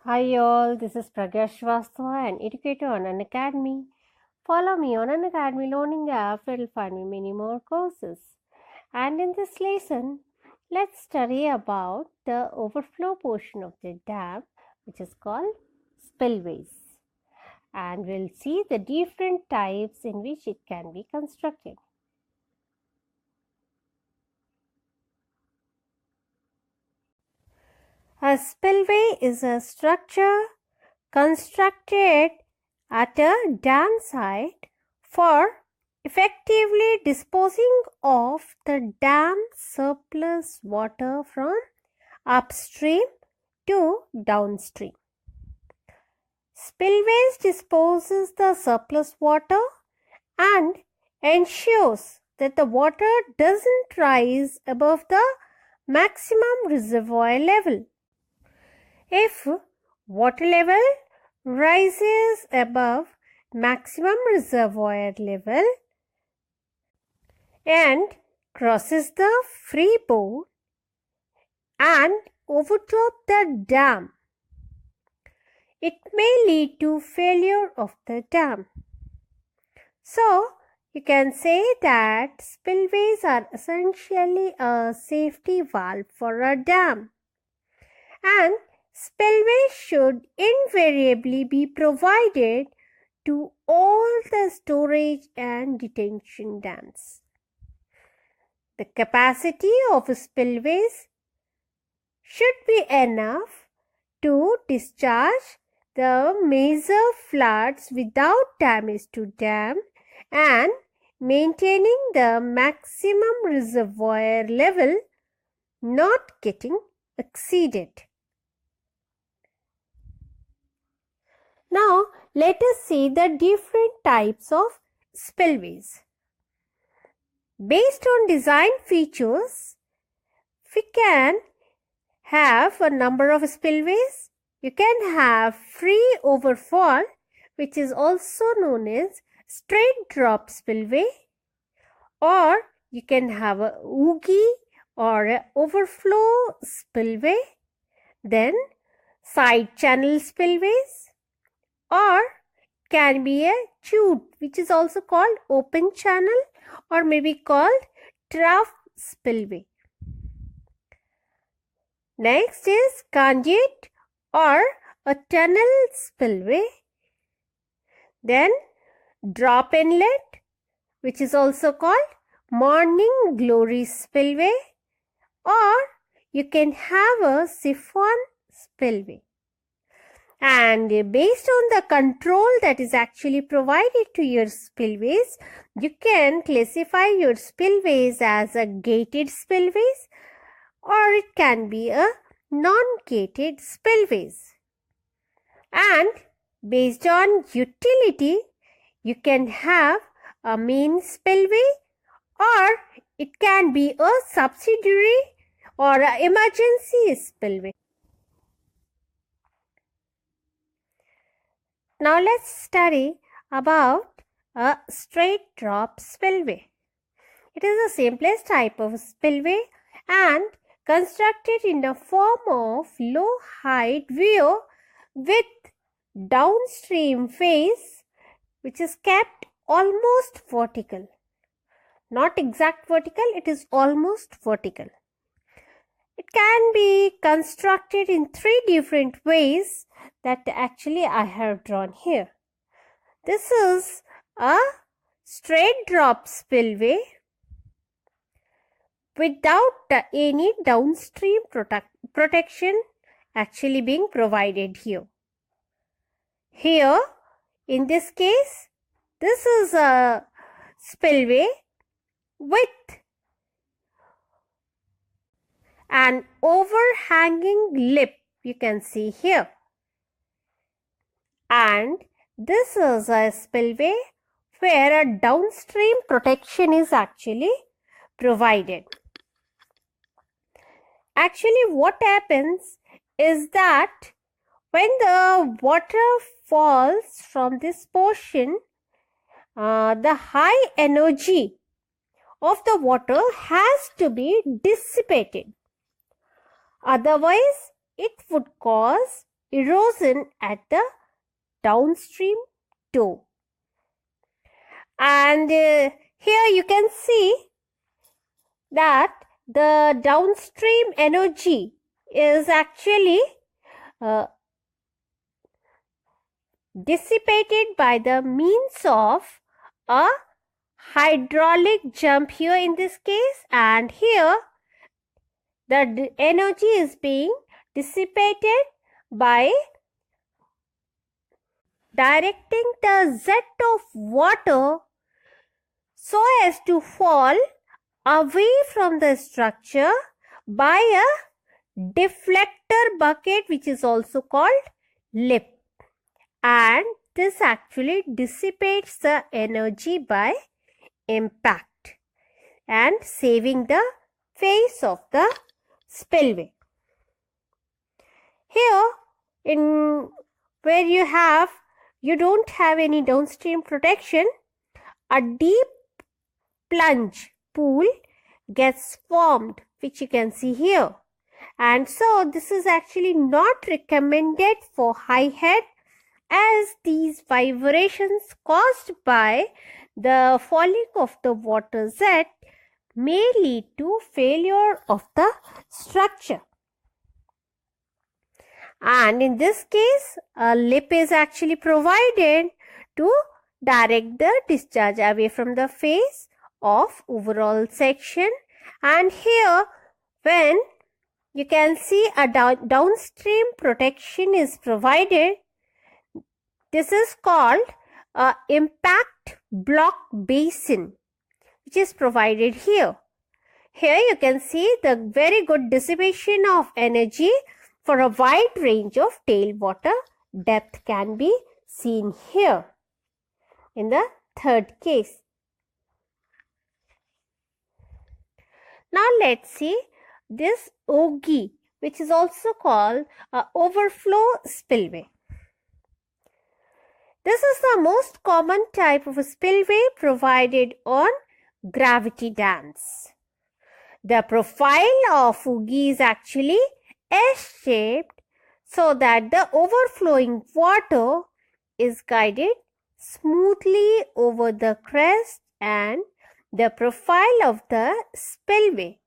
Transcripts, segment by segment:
Hi all, this is Pragya Shrivastava, an educator on Unacademy. Follow me on Unacademy Learning app, where you'll find me many more courses. And in this lesson, let's study about the overflow portion of the dam, which is called spillways. And we'll see the different types in which it can be constructed. A spillway is a structure constructed at a dam site for effectively disposing of the dam surplus water from upstream to downstream. Spillways disposes the surplus water and ensures that the water doesn't rise above the maximum reservoir level. If water level rises above maximum reservoir level and crosses the freeboard and overtop the dam, it may lead to failure of the dam. So, you can say that spillways are essentially a safety valve for a dam, and spillways should invariably be provided to all the storage and detention dams. The capacity of spillways should be enough to discharge the major floods without damage to dam and maintaining the maximum reservoir level not getting exceeded. Now, let us see the different types of spillways. Based on design features, we can have a number of spillways. You can have free overfall, which is also known as straight drop spillway, or you can have a Ogee or a overflow spillway, then side channel spillways, or can be a chute, which is also called open channel or may be called trough spillway. Next is conduit or a tunnel spillway. Then drop inlet, which is also called morning glory spillway, or you can have a siphon spillway. And based on the control that is actually provided to your spillways, you can classify your spillways as a gated spillways, or it can be a non-gated spillways. And based on utility, you can have a main spillway, or it can be a subsidiary or an emergency spillway. Now let's study about a straight drop spillway. It is the simplest type of spillway and constructed in the form of low height weir with downstream face, which is kept almost vertical. Not exact vertical, it is almost vertical. It can be constructed in three different ways that actually I have drawn here. This is a straight drop spillway without any downstream protection actually being provided here. Here, in this case, this is a spillway with an overhanging lip, you can see here. And this is a spillway where a downstream protection is actually provided. Actually, what happens is that when the water falls from this portion, the high energy of the water has to be dissipated. Otherwise, it would cause erosion at the downstream toe. And here you can see that the downstream energy is actually dissipated by the means of a hydraulic jump here in this case, and here the energy is being dissipated by directing the jet of water so as to fall away from the structure by a deflector bucket, which is also called lip, and this actually dissipates the energy by impact and saving the face of the spillway. Here, in where you don't have any downstream protection, a deep plunge pool gets formed, which you can see here. And so this is actually not recommended for high head, as these vibrations caused by the falling of the water jet may lead to failure of the structure. And in this case, a lip is actually provided to direct the discharge away from the face of overall section. And here, when you can see a downstream protection is provided, this is called a impact block basin, which is provided here. Here you can see the very good dissipation of energy for a wide range of tailwater depth can be seen here in the third case. Now let's see this Ogee, which is also called an overflow spillway. This is the most common type of a spillway provided on gravity dams. The profile of Ogee is actually S-shaped so that the overflowing water is guided smoothly over the crest and the profile of the spillway,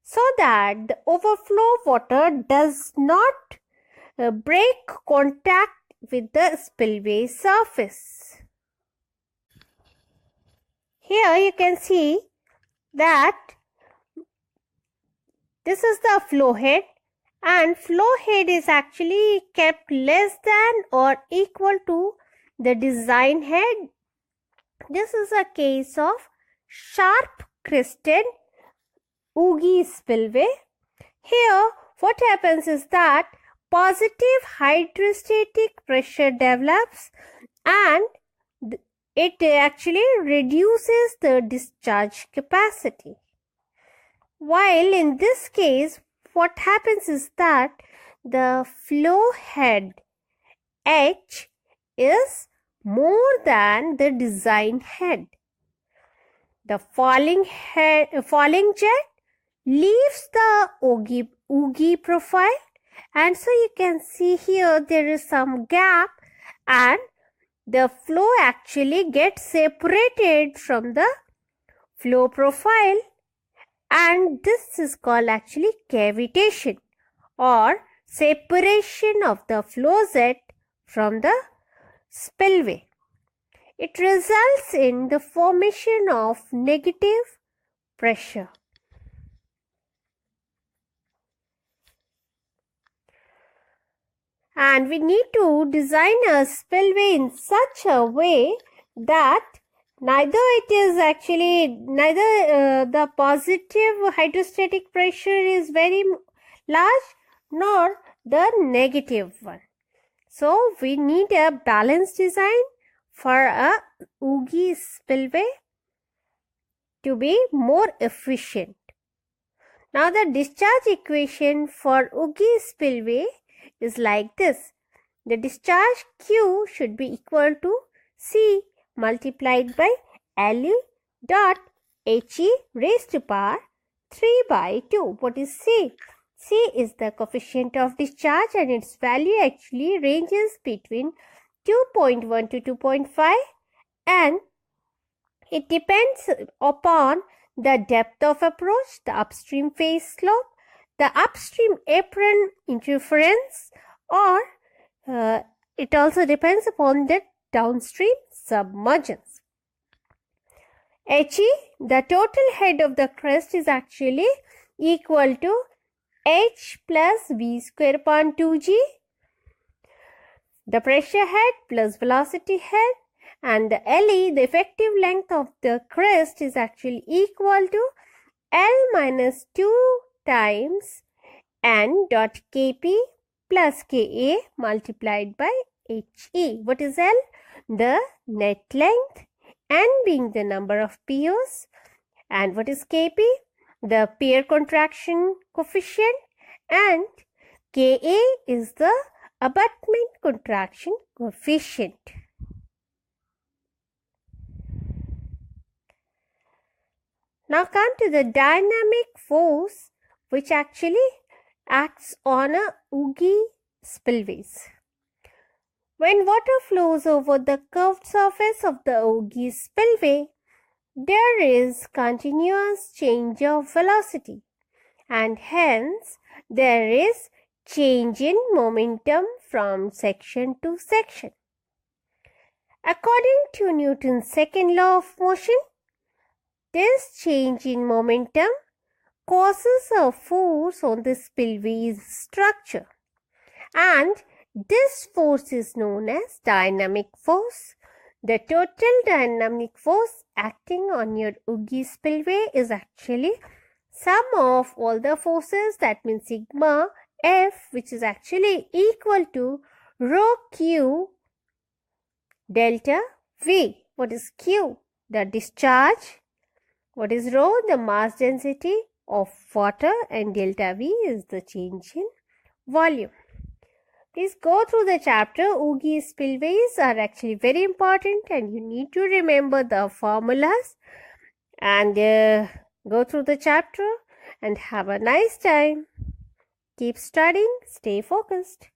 so that the overflow water does not break contact with the spillway surface. Here you can see that this is the flow head, and flow head is actually kept less than or equal to the design head. This is a case of sharp crested Ogee spillway. Here what happens is that positive hydrostatic pressure develops and it actually reduces the discharge capacity. While in this case, what happens is that the flow head H is more than the design head. The falling jet leaves the Ogee profile, and so you can see here there is some gap and the flow actually gets separated from the flow profile, and this is called actually cavitation or separation of the flow jet from the spillway. It results in the formation of negative pressure. And we need to design a spillway in such a way that neither the positive hydrostatic pressure is very large nor the negative one. So we need a balanced design for a Ogee spillway to be more efficient. Now the discharge equation for Ogee spillway is like this. The discharge Q should be equal to C multiplied by LE dot HE raised to power 3 by 2. What is C? C is the coefficient of discharge, and its value actually ranges between 2.1 to 2.5, and it depends upon the depth of approach, the upstream phase slope, the upstream apron interference, or it also depends upon the downstream submergence. He, the total head of the crest, is actually equal to H plus V square upon 2G, the pressure head plus velocity head, and the LE, the effective length of the crest, is actually equal to L minus 2 times N dot Kp plus Ka multiplied by He. What is L? The net length, N being the number of POs, and what is Kp? The pier contraction coefficient, and Ka is the abutment contraction coefficient. Now come to the dynamic force which actually acts on a Ogee spillways. When water flows over the curved surface of the Ogee spillway, there is continuous change of velocity, and hence there is change in momentum from section to section. According to Newton's second law of motion, this change in momentum causes a force on the spillway's structure, and this force is known as dynamic force. The total dynamic force acting on your Ogee spillway is actually sum of all the forces, that means sigma F, which is actually equal to rho Q delta V. What is Q? The discharge. What is rho? The mass density of water, and delta V is the change in volume. Please go through the chapter. Ogee spillways are actually very important, and you need to remember the formulas, and go through the chapter and have a nice time. Keep studying, stay focused.